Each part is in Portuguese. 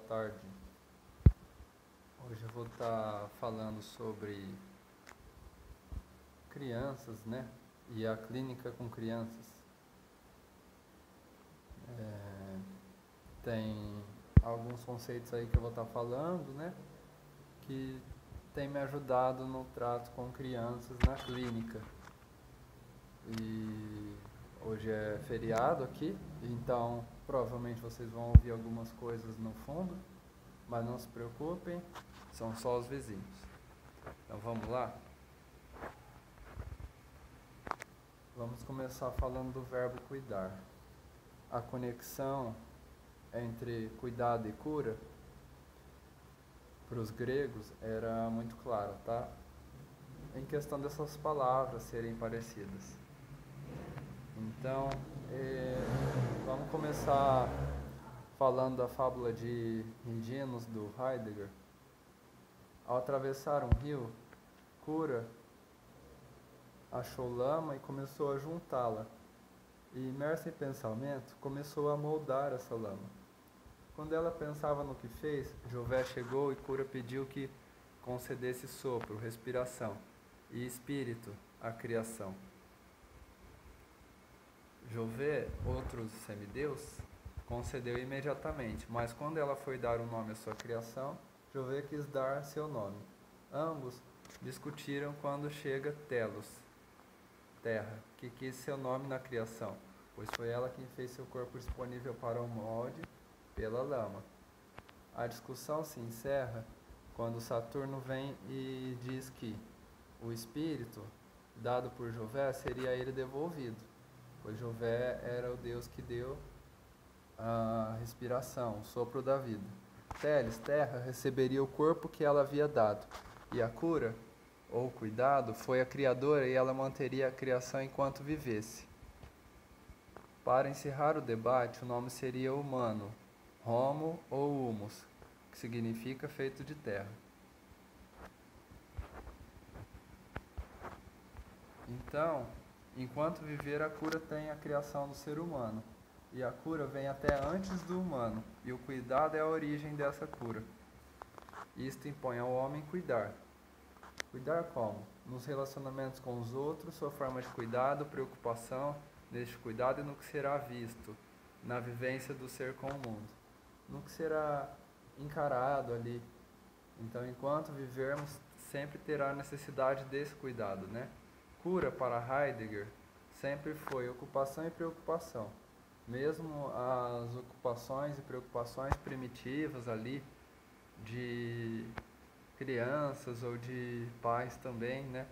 tarde. Hoje eu vou estar falando sobre crianças, né? E a clínica com crianças. Tem alguns conceitos aí que eu vou estar falando, né? Que tem me ajudado no trato com crianças na clínica. E hoje é feriado aqui, então provavelmente vocês vão ouvir algumas coisas no fundo, mas não se preocupem, são só os vizinhos. Então vamos lá? Vamos começar falando do verbo cuidar. A conexão entre cuidado e cura, para os gregos, era muito clara, tá? Em questão dessas palavras serem parecidas. Então, vamos começar falando da fábula de Hyginus, do Heidegger. Ao atravessar um rio, Cura achou lama e começou a juntá-la. E, imersa em pensamento, começou a moldar essa lama. Quando ela pensava no que fez, Jové chegou e Cura pediu que concedesse sopro, respiração e espírito à criação. Jové, outro semideus, concedeu imediatamente, mas quando ela foi dar um nome à sua criação, Jové quis dar seu nome. Ambos discutiram quando chega Telos, terra, que quis seu nome na criação, pois foi ela quem fez seu corpo disponível para o molde pela lama. A discussão se encerra quando Saturno vem e diz que o espírito dado por Jové seria a ele devolvido, pois Jové era o deus que deu a respiração, o sopro da vida. Teles, terra, receberia o corpo que ela havia dado, e a cura, ou cuidado, foi a criadora e ela manteria a criação enquanto vivesse. Para encerrar o debate, o nome seria humano, homo ou humus, que significa feito de terra. Então, enquanto viver, a cura tem a criação do ser humano, e a cura vem até antes do humano, e o cuidado é a origem dessa cura. Isto impõe ao homem cuidar. Cuidar como? Nos relacionamentos com os outros, sua forma de cuidado, preocupação neste cuidado e no que será visto, na vivência do ser com o mundo, no que será encarado ali. Então, enquanto vivermos, sempre terá necessidade desse cuidado, né? Cura, para Heidegger, sempre foi ocupação e preocupação. Mesmo as ocupações e preocupações primitivas ali, de crianças ou de pais também, né?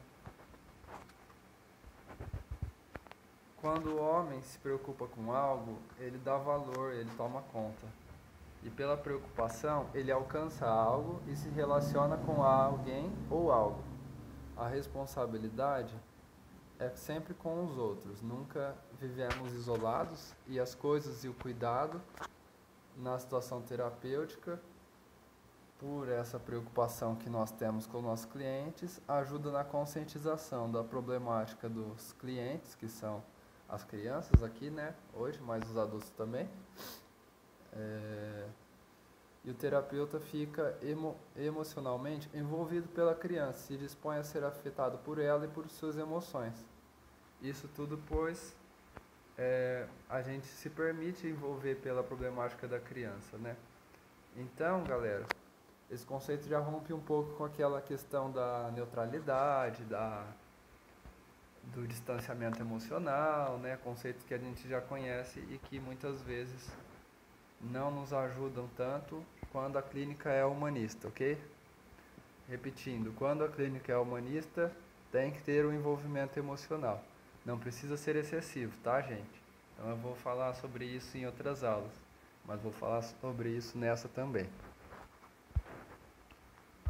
Quando o homem se preocupa com algo, ele dá valor, ele toma conta. E pela preocupação, ele alcança algo e se relaciona com alguém ou algo. A responsabilidade é sempre com os outros, nunca vivemos isolados, e as coisas e o cuidado na situação terapêutica, por essa preocupação que nós temos com nossos clientes, ajuda na conscientização da problemática dos clientes, que são as crianças aqui, né, hoje, mas os adultos também. E o terapeuta fica emocionalmente envolvido pela criança, se dispõe a ser afetado por ela e por suas emoções. Isso tudo pois a gente se permite envolver pela problemática da criança, né? Então, galera, esse conceito já rompe um pouco com aquela questão da neutralidade, do distanciamento emocional, né? Conceitos que a gente já conhece e que muitas vezes não nos ajudam tanto quando a clínica é humanista, ok? Repetindo, quando a clínica é humanista, tem que ter um envolvimento emocional. Não precisa ser excessivo, tá, gente? Então eu vou falar sobre isso em outras aulas, mas vou falar sobre isso nessa também.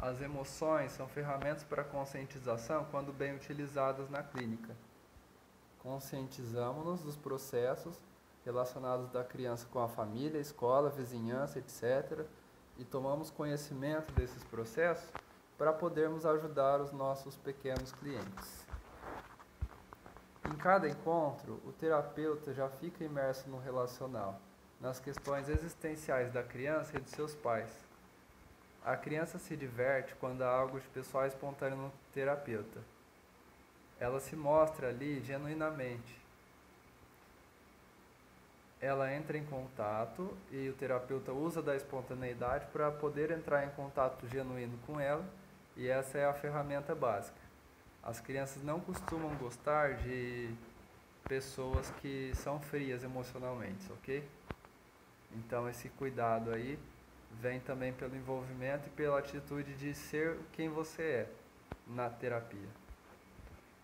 As emoções são ferramentas para conscientização quando bem utilizadas na clínica. Conscientizamos-nos dos processos relacionados da criança com a família, escola, vizinhança, etc. E tomamos conhecimento desses processos para podermos ajudar os nossos pequenos clientes. Em cada encontro, o terapeuta já fica imerso no relacional. nas questões existenciais da criança e de seus pais. A criança se diverte quando há algo de pessoal espontâneo no terapeuta. Ela se mostra ali genuinamente. Ela entra em contato e o terapeuta usa da espontaneidade para poder entrar em contato genuíno com ela, e essa é a ferramenta básica. As crianças não costumam gostar de pessoas que são frias emocionalmente, ok? Então esse cuidado aí vem também pelo envolvimento e pela atitude de ser quem você é na terapia.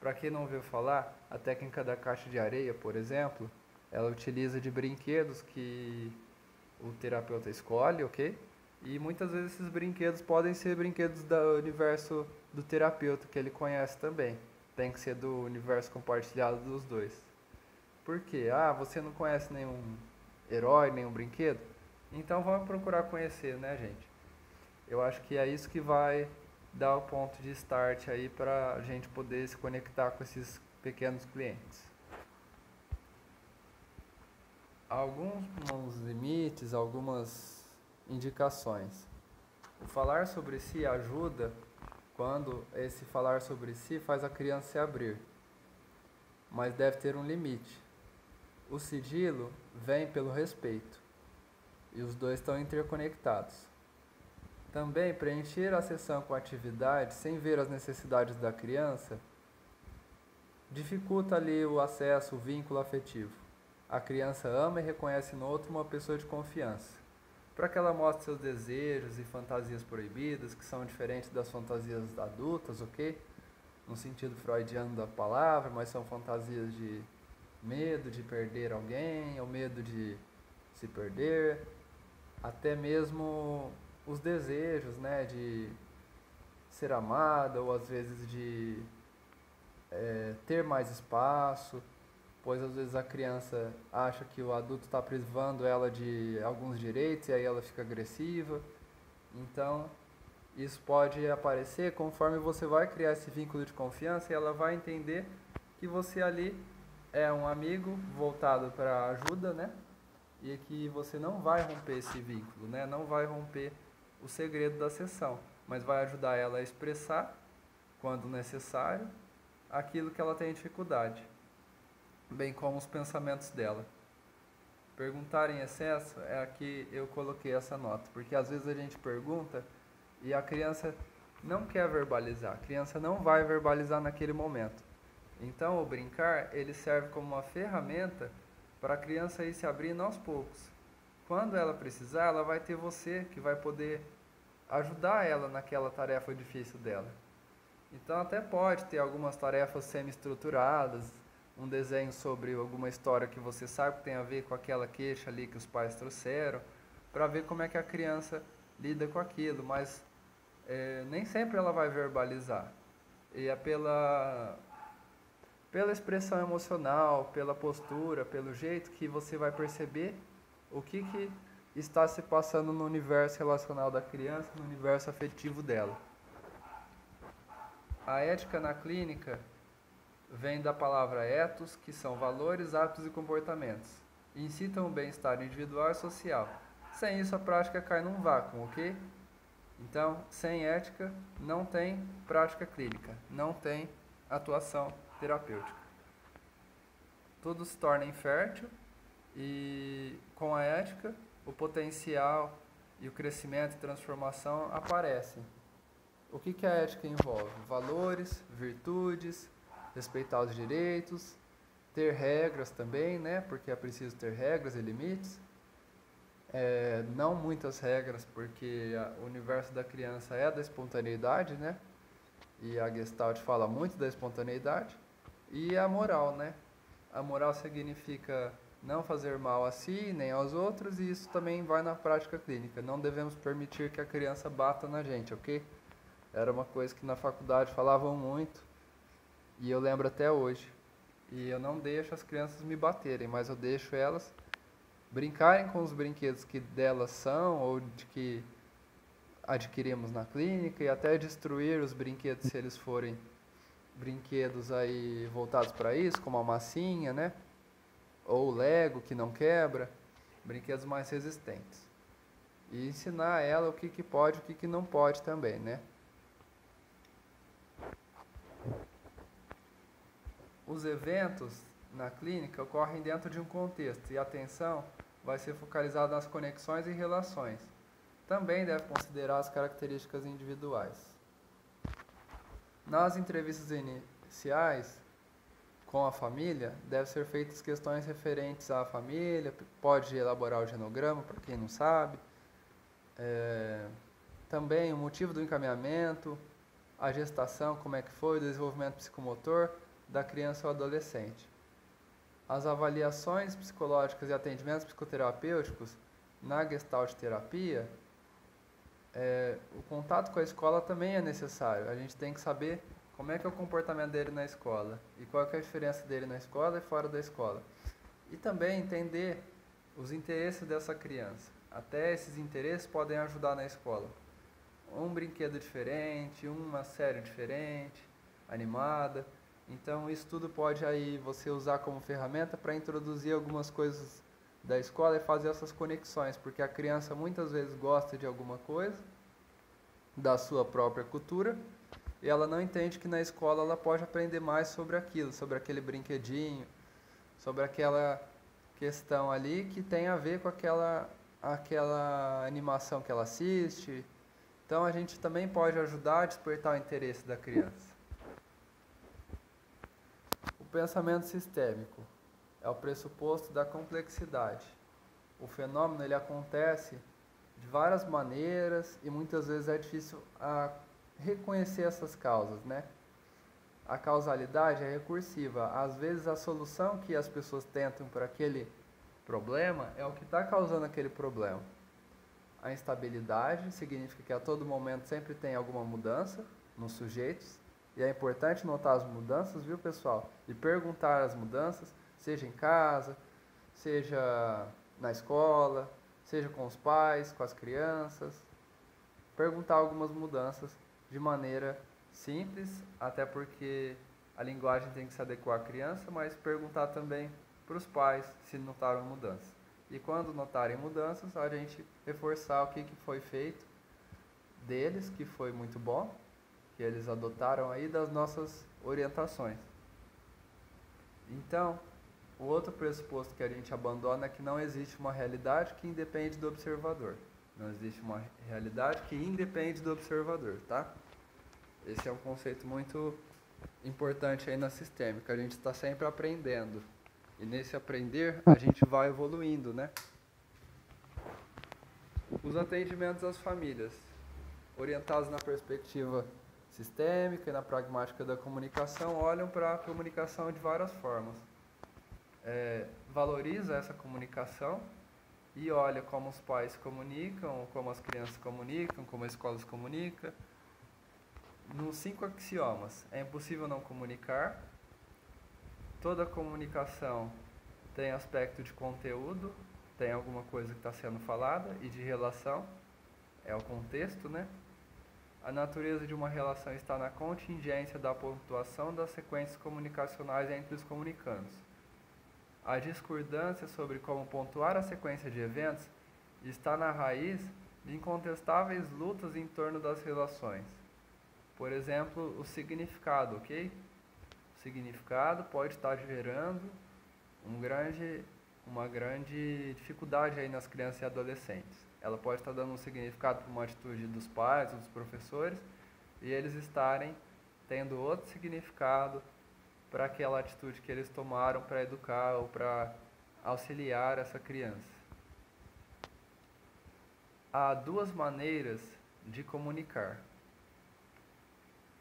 Para quem não ouviu falar, a técnica da caixa de areia, por exemplo, ela utiliza de brinquedos que o terapeuta escolhe, ok? E muitas vezes esses brinquedos podem ser brinquedos do universo do terapeuta, que ele conhece também. Tem que ser do universo compartilhado dos dois. Por quê? Ah, você não conhece nenhum herói, nenhum brinquedo? Então vamos procurar conhecer, né, gente? Eu acho que é isso que vai dar o ponto de start aí para a gente poder se conectar com esses pequenos clientes. Alguns limites, algumas indicações. O falar sobre si ajuda quando esse falar sobre si faz a criança se abrir, mas deve ter um limite. O sigilo vem pelo respeito e os dois estão interconectados. Também preencher a sessão com atividade sem ver as necessidades da criança dificulta ali o acesso, o vínculo afetivo. A criança ama e reconhece no outro uma pessoa de confiança, para que ela mostre seus desejos e fantasias proibidas, que são diferentes das fantasias adultas, ok? No sentido freudiano da palavra, mas são fantasias de medo de perder alguém, ou medo de se perder, até mesmo os desejos, né, de ser amada, ou às vezes de ter mais espaço, pois às vezes a criança acha que o adulto está privando ela de alguns direitos e aí ela fica agressiva. Então, isso pode aparecer conforme você vai criar esse vínculo de confiança e ela vai entender que você ali é um amigo voltado para ajuda, né? E que você não vai romper esse vínculo, né? Não vai romper o segredo da sessão, mas vai ajudar ela a expressar, quando necessário, aquilo que ela tem dificuldade, bem como os pensamentos dela. Perguntar em excesso é aqui eu coloquei essa nota, porque às vezes a gente pergunta e a criança não quer verbalizar, a criança não vai verbalizar naquele momento. Então o brincar, ele serve como uma ferramenta para a criança ir se abrindo aos poucos. Quando ela precisar, ela vai ter você que vai poder ajudar ela naquela tarefa difícil dela. Então até pode ter algumas tarefas semi-estruturadas, um desenho sobre alguma história que você sabe que tem a ver com aquela queixa ali que os pais trouxeram, para ver como é que a criança lida com aquilo, mas nem sempre ela vai verbalizar. E é pela expressão emocional, pela postura, pelo jeito que você vai perceber o que está se passando no universo relacional da criança, no universo afetivo dela. A ética na clínica vem da palavra ethos, que são valores, hábitos e comportamentos. E incitam o bem-estar individual e social. Sem isso, a prática cai num vácuo, ok? Então, sem ética, não tem prática clínica, não tem atuação terapêutica. Tudo se torna infértil e, com a ética, o potencial e o crescimento e transformação aparecem. O que a ética envolve? Valores, virtudes, respeitar os direitos, ter regras também, né? Porque é preciso ter regras e limites. Não muitas regras, porque o universo da criança é da espontaneidade, né? E a Gestalt fala muito da espontaneidade. E a moral, né? A moral significa não fazer mal a si nem aos outros, e isso também vai na prática clínica. Não devemos permitir que a criança bata na gente, ok? Era uma coisa que na faculdade falavam muito, e eu lembro até hoje. E eu não deixo as crianças me baterem, mas eu deixo elas brincarem com os brinquedos que delas são, ou de que adquirimos na clínica, e até destruir os brinquedos se eles forem brinquedos aí voltados para isso, como a massinha, né? Ou o Lego que não quebra. brinquedos mais resistentes. E ensinar ela o que pode e o que não pode também, né? Os eventos na clínica ocorrem dentro de um contexto e a atenção vai ser focalizada nas conexões e relações. Também deve considerar as características individuais. Nas entrevistas iniciais com a família, devem ser feitas questões referentes à família, pode elaborar o genograma, para quem não sabe. Também o motivo do encaminhamento, a gestação, como é que foi, o desenvolvimento psicomotor da criança ou adolescente. As avaliações psicológicas e atendimentos psicoterapêuticos na Gestalt terapia, o contato com a escola também é necessário. A gente tem que saber como é que é o comportamento dele na escola e qual é a diferença dele na escola e fora da escola. E também entender os interesses dessa criança. Até esses interesses podem ajudar na escola. Um brinquedo diferente, uma série diferente, animada. Então isso tudo pode aí você usar como ferramenta para introduzir algumas coisas da escola e fazer essas conexões, porque a criança muitas vezes gosta de alguma coisa da sua própria cultura e ela não entende que na escola ela pode aprender mais sobre aquilo, sobre aquele brinquedinho, sobre aquela questão ali que tem a ver com aquela animação que ela assiste. Então a gente também pode ajudar a despertar o interesse da criança. O pensamento sistêmico é o pressuposto da complexidade. O fenômeno ele acontece de várias maneiras e muitas vezes é difícil reconhecer essas causas, né? A causalidade é recursiva. Às vezes a solução que as pessoas tentam para aquele problema é o que está causando aquele problema. A instabilidade significa que a todo momento sempre tem alguma mudança nos sujeitos. E é importante notar as mudanças, viu, pessoal? E perguntar as mudanças, seja em casa, seja na escola, seja com os pais, com as crianças. Perguntar algumas mudanças de maneira simples, até porque a linguagem tem que se adequar à criança, mas perguntar também para os pais se notaram mudanças. E quando notarem mudanças, a gente reforçar o que foi feito deles, que foi muito bom, que eles adotaram aí das nossas orientações. Então, o outro pressuposto que a gente abandona é que não existe uma realidade que independe do observador. Não existe uma realidade que independe do observador, tá? Esse é um conceito muito importante aí na sistêmica. A gente está sempre aprendendo. E nesse aprender, a gente vai evoluindo, né? Os atendimentos às famílias, orientados na perspectiva sistêmica e na pragmática da comunicação, olham para a comunicação de várias formas. Valoriza essa comunicação e olha como os pais comunicam, como as crianças comunicam, como a escola se comunica. Nos 5 axiomas, é impossível não comunicar. Toda comunicação tem aspecto de conteúdo, tem alguma coisa que está sendo falada, e de relação, é o contexto, né? A natureza de uma relação está na contingência da pontuação das sequências comunicacionais entre os comunicandos. A discordância sobre como pontuar a sequência de eventos está na raiz de incontestáveis lutas em torno das relações. Por exemplo, o significado, ok? O significado pode estar gerando uma grande dificuldade aí nas crianças e adolescentes. Ela pode estar dando um significado para uma atitude dos pais ou dos professores e eles estarem tendo outro significado para aquela atitude que eles tomaram para educar ou para auxiliar essa criança. Há 2 maneiras de comunicar.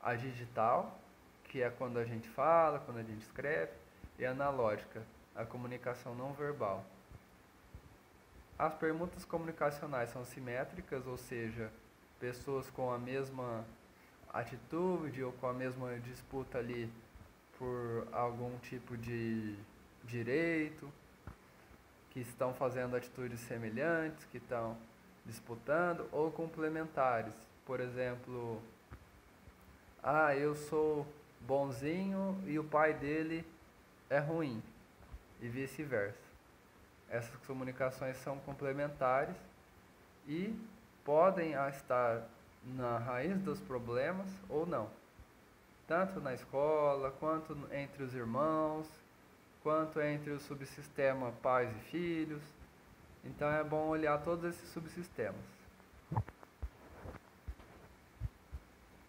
A digital, que é quando a gente fala, quando a gente escreve, e a analógica, a comunicação não verbal. As permutas comunicacionais são simétricas, ou seja, pessoas com a mesma atitude ou com a mesma disputa ali por algum tipo de direito, que estão fazendo atitudes semelhantes, que estão disputando, ou complementares. Por exemplo, eu sou bonzinho e o pai dele é ruim, e vice-versa. Essas comunicações são complementares e podem estar na raiz dos problemas ou não. Tanto na escola, quanto entre os irmãos, quanto entre o subsistema pais e filhos. Então é bom olhar todos esses subsistemas.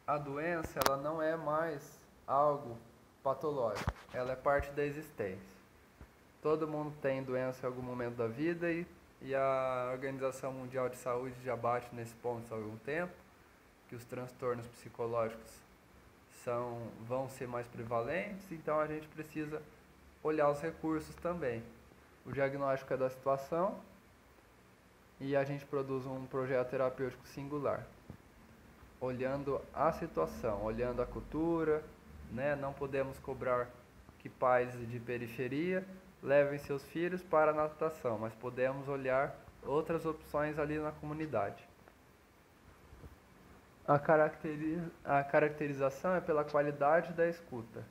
A doença, ela não é mais algo patológico, ela é parte da existência. Todo mundo tem doença em algum momento da vida e a Organização Mundial de Saúde já bate nesse ponto há algum tempo, que os transtornos psicológicos vão ser mais prevalentes, então a gente precisa olhar os recursos também. O diagnóstico é da situação e a gente produz um projeto terapêutico singular, olhando a situação, olhando a cultura, né? Não podemos cobrar que pais de periferia levem seus filhos para a natação, mas podemos olhar outras opções ali na comunidade. A caracterização é pela qualidade da escuta.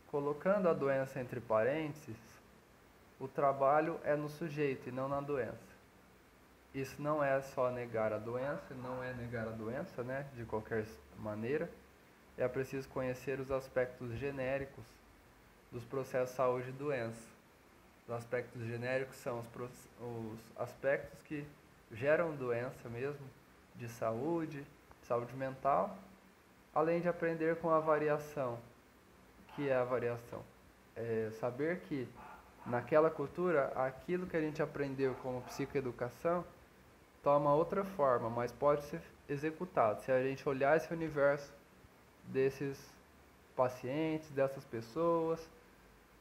Colocando a doença entre parênteses, o trabalho é no sujeito e não na doença. Isso não é só negar a doença, não é negar a doença, né, de qualquer maneira. É preciso conhecer os aspectos genéricos dos processos de saúde e doença. Os aspectos genéricos são os aspectos que geram doença mesmo, de saúde mental, além de aprender com a variação. Que é a variação? É saber que naquela cultura, aquilo que a gente aprendeu como psicoeducação toma outra forma, mas pode ser executado. Se a gente olhar esse universo desses pacientes, dessas pessoas,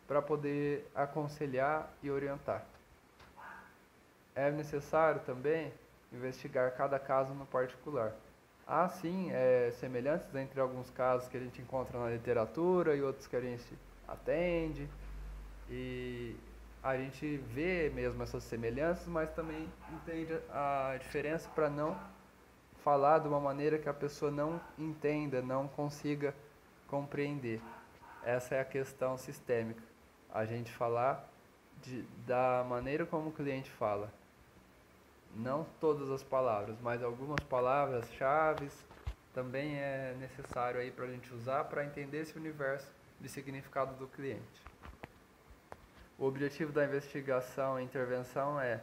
para poder aconselhar e orientar. É necessário também investigar cada caso no particular. Há sim semelhanças entre alguns casos que a gente encontra na literatura e outros que a gente atende, e a gente vê mesmo essas semelhanças, mas também entende a diferença para não falar de uma maneira que a pessoa não entenda, não consiga compreender. Essa é a questão sistêmica. A gente falar da maneira como o cliente fala. Não todas as palavras, mas algumas palavras-chave também é necessário aí para a gente usar para entender esse universo de significado do cliente. O objetivo da investigação e intervenção é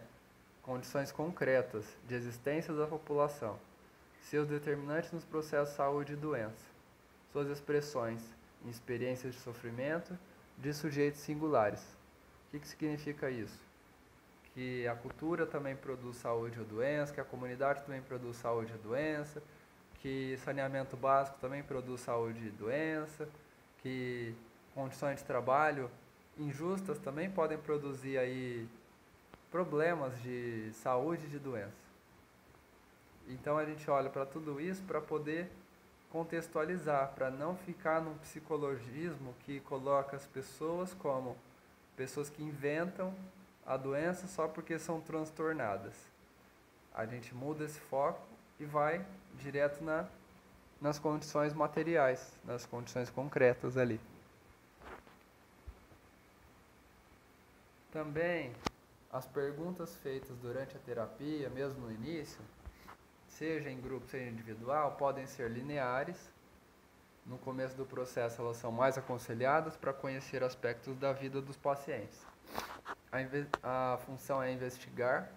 condições concretas de existência da população, seus determinantes nos processos de saúde e doença, suas expressões em experiências de sofrimento de sujeitos singulares. O que significa isso? Que a cultura também produz saúde ou doença, que a comunidade também produz saúde ou doença, que saneamento básico também produz saúde e doença, que condições de trabalho injustas também podem produzir aí problemas de saúde e de doença. Então a gente olha para tudo isso para poder contextualizar, para não ficar num psicologismo que coloca as pessoas como pessoas que inventam a doença só porque são transtornadas. A gente muda esse foco e vai direto nas condições materiais, nas condições concretas ali. Também, as perguntas feitas durante a terapia, mesmo no início, seja em grupo, seja individual, podem ser lineares. No começo do processo, elas são mais aconselhadas para conhecer aspectos da vida dos pacientes. A função é investigar,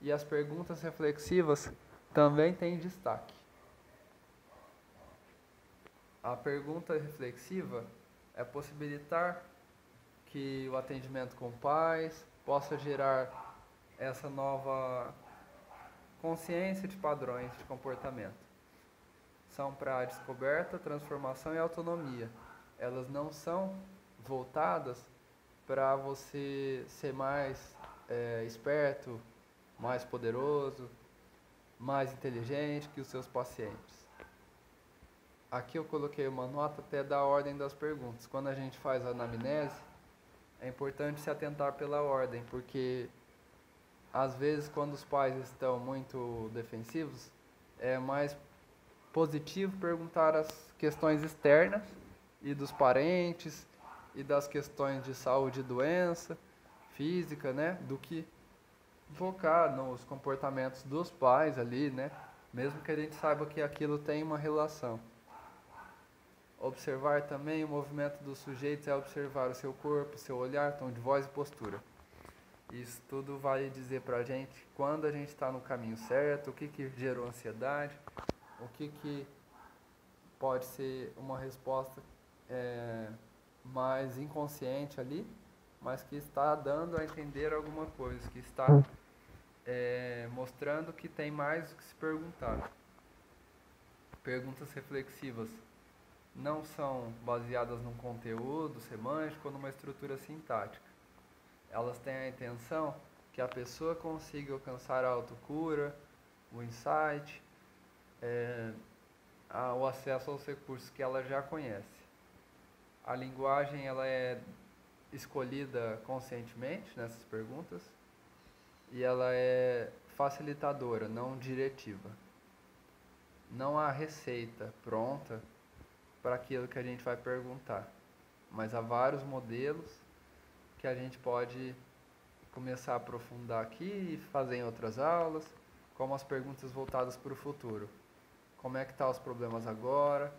e as perguntas reflexivas também têm destaque. A pergunta reflexiva é possibilitar que o atendimento com pais possa gerar essa nova consciência de padrões de comportamento. São para a descoberta, transformação e autonomia. Elas não são voltadas para você ser mais esperto, mais poderoso, mais inteligente que os seus pacientes. Aqui eu coloquei uma nota até da ordem das perguntas. Quando a gente faz a anamnese, é importante se atentar pela ordem, porque às vezes quando os pais estão muito defensivos, é mais positivo perguntar as questões externas e dos parentes e das questões de saúde e doença física, né, do que focar nos comportamentos dos pais ali, né, mesmo que a gente saiba que aquilo tem uma relação. Observar também o movimento dos sujeitos é observar o seu corpo, seu olhar, tom de voz e postura. Isso tudo vai dizer pra gente quando a gente está no caminho certo, o que gerou ansiedade, o que pode ser uma resposta mais inconsciente ali, mas que está dando a entender alguma coisa, que está mostrando que tem mais o que se perguntar. Perguntas reflexivas não são baseadas num conteúdo semântico ou numa estrutura sintática. Elas têm a intenção que a pessoa consiga alcançar a autocura, o insight, o acesso aos recursos que ela já conhece. A linguagem ela é escolhida conscientemente nessas perguntas e ela é facilitadora, não diretiva. Não há receita pronta para aquilo que a gente vai perguntar, mas há vários modelos que a gente pode começar a aprofundar aqui e fazer em outras aulas, como as perguntas voltadas para o futuro. Como é que estão os problemas agora?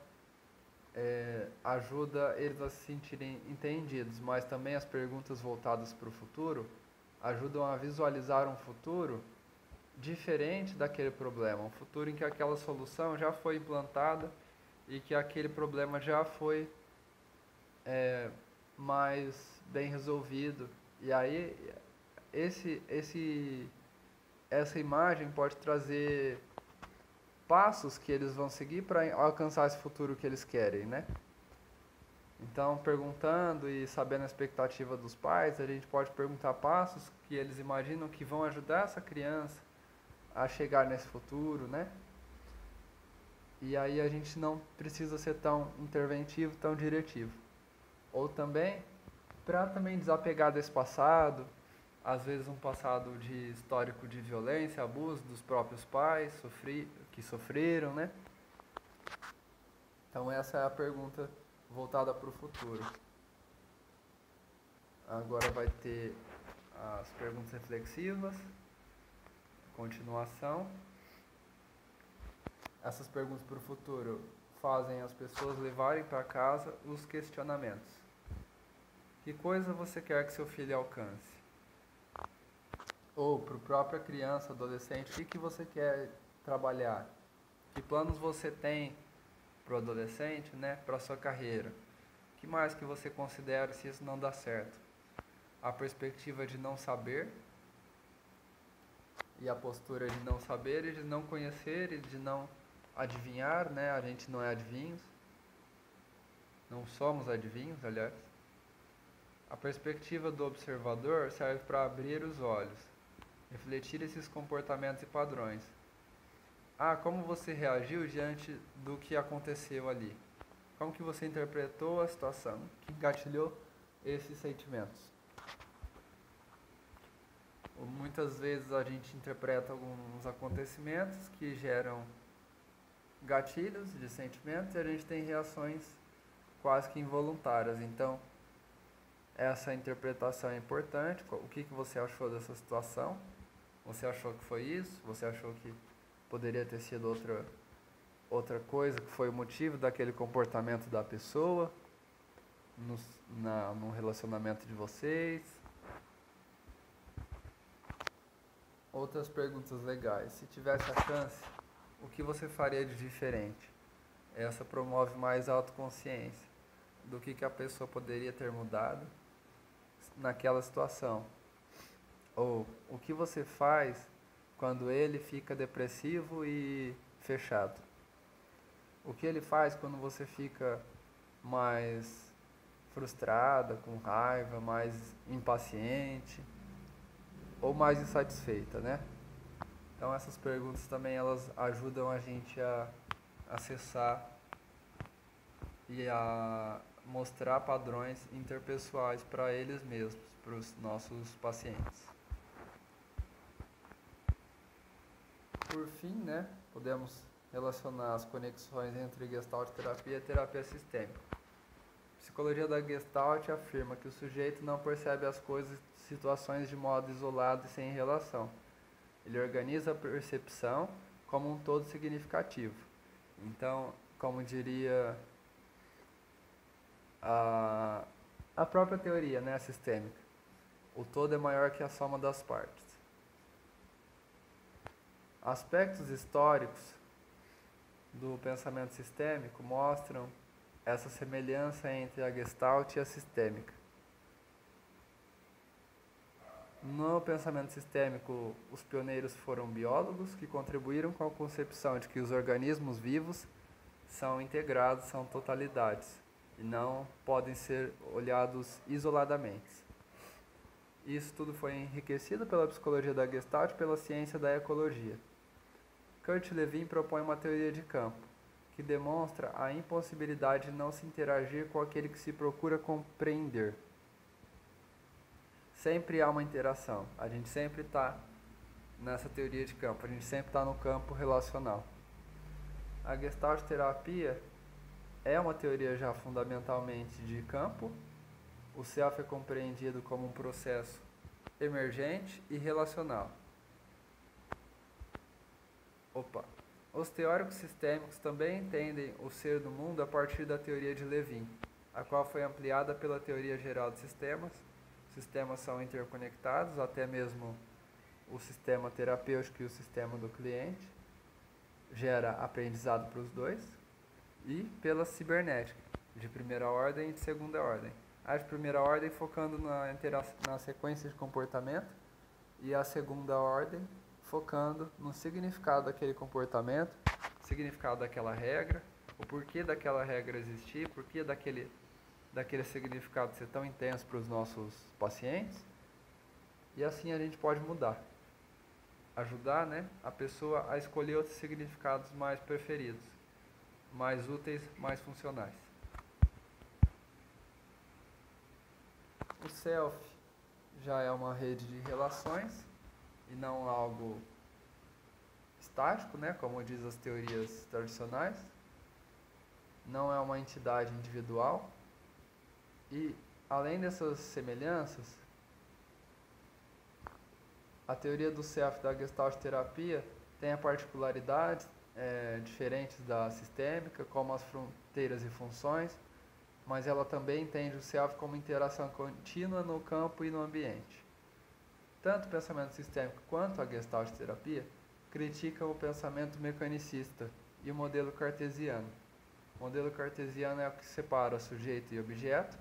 Ajuda eles a se sentirem entendidos, mas também as perguntas voltadas para o futuro ajudam a visualizar um futuro diferente daquele problema, um futuro em que aquela solução já foi implantada e que aquele problema já foi mais bem resolvido. E aí essa imagem pode trazer passos que eles vão seguir para alcançar esse futuro que eles querem, né? Então, perguntando e sabendo a expectativa dos pais, a gente pode perguntar passos que eles imaginam que vão ajudar essa criança a chegar nesse futuro, né? E aí a gente não precisa ser tão interventivo, tão diretivo. Ou também, para também desapegar desse passado, às vezes um passado de histórico de violência, abuso dos próprios pais, que sofreram, né? Então essa é a pergunta voltada para o futuro. Agora vai ter as perguntas reflexivas, continuação. Essas perguntas para o futuro fazem as pessoas levarem para casa os questionamentos. Que coisa você quer que seu filho alcance? Ou para a própria criança, adolescente, o que você quer trabalhar? Que planos você tem para o adolescente, né, para a sua carreira? O que mais que você considera se isso não dá certo? A perspectiva de não saber e a postura de não saber e de não conhecer e de não adivinhar, né? A gente não é adivinhos, não somos adivinhos, aliás. A perspectiva do observador serve para abrir os olhos, refletir esses comportamentos e padrões. Como você reagiu diante do que aconteceu ali? Como que você interpretou a situação que engatilhou esses sentimentos? Muitas vezes a gente interpreta alguns acontecimentos que geram gatilhos de sentimentos e a gente tem reações quase que involuntárias. Então, essa interpretação é importante. O que você achou dessa situação? Você achou que foi isso? Você achou que poderia ter sido outra coisa que foi o motivo daquele comportamento da pessoa no relacionamento de vocês? Outras perguntas legais. Se tivesse a chance, o que você faria de diferente? Essa promove mais autoconsciência do que a pessoa poderia ter mudado naquela situação. Ou o que você faz quando ele fica depressivo e fechado? O que ele faz quando você fica mais frustrada, com raiva, mais impaciente ou mais insatisfeita, né? Então essas perguntas também elas ajudam a gente a acessar e a mostrar padrões interpessoais para eles mesmos, para os nossos pacientes. Por fim, né, podemos relacionar as conexões entre Gestalt terapia e terapia sistêmica. psicologia da Gestalt afirma que o sujeito não percebe as coisas e situações de modo isolado e sem relação. Ele organiza a percepção como um todo significativo. Então, como diria a própria teoria, né, sistêmica, o todo é maior que a soma das partes. Aspectos históricos do pensamento sistêmico mostram essa semelhança entre a Gestalt e a sistêmica. No pensamento sistêmico, os pioneiros foram biólogos que contribuíram com a concepção de que os organismos vivos são integrados, são totalidades e não podem ser olhados isoladamente. Isso tudo foi enriquecido pela psicologia da Gestalt e pela ciência da ecologia. Kurt Lewin propõe uma teoria de campo, que demonstra a impossibilidade de não se interagir com aquele que se procura compreender. Sempre há uma interação, a gente sempre está nessa teoria de campo, a gente sempre está no campo relacional. A Gestalt terapia é uma teoria já fundamentalmente de campo. O self é compreendido como um processo emergente e relacional. Os teóricos sistêmicos também entendem o ser do mundo a partir da teoria de Lewin, a qual foi ampliada pela teoria geral de sistemas. Os sistemas são interconectados, até mesmo o sistema terapêutico e o sistema do cliente. Gera aprendizado para os dois. E pela cibernética, de primeira ordem e de segunda ordem. A de primeira ordem focando na sequência de comportamento e a segunda ordem focando no significado daquele comportamento, significado daquela regra, o porquê daquela regra existir, porquê daquele significado ser tão intenso para os nossos pacientes, e assim a gente pode mudar, ajudar, né, a pessoa a escolher outros significados mais preferidos, mais úteis, mais funcionais. O self já é uma rede de relações e não algo estático, né, como diz as teorias tradicionais. Não é uma entidade individual. E, além dessas semelhanças, a teoria do self da Gestalt terapia tem a particularidades diferentes da sistêmica, como as fronteiras e funções, mas ela também entende o self como interação contínua no campo e no ambiente. Tanto o pensamento sistêmico quanto a Gestalt terapia criticam o pensamento mecanicista e o modelo cartesiano. O modelo cartesiano é o que separa sujeito e objeto,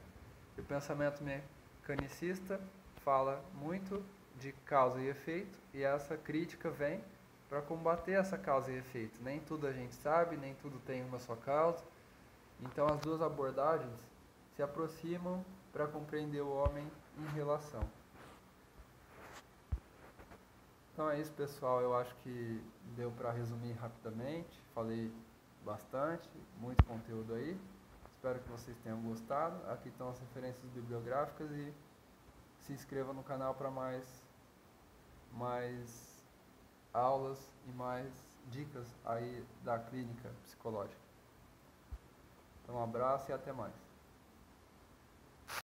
e o pensamento mecanicista fala muito de causa e efeito, e essa crítica vem para combater essa causa e efeito. Nem tudo a gente sabe, nem tudo tem uma só causa. Então as duas abordagens se aproximam para compreender o homem em relação. Então é isso, pessoal. Eu acho que deu para resumir rapidamente. Falei bastante, muito conteúdo aí. Espero que vocês tenham gostado. Aqui estão as referências bibliográficas e se inscreva no canal para mais aulas e mais dicas aí da clínica psicológica. Então um abraço e até mais.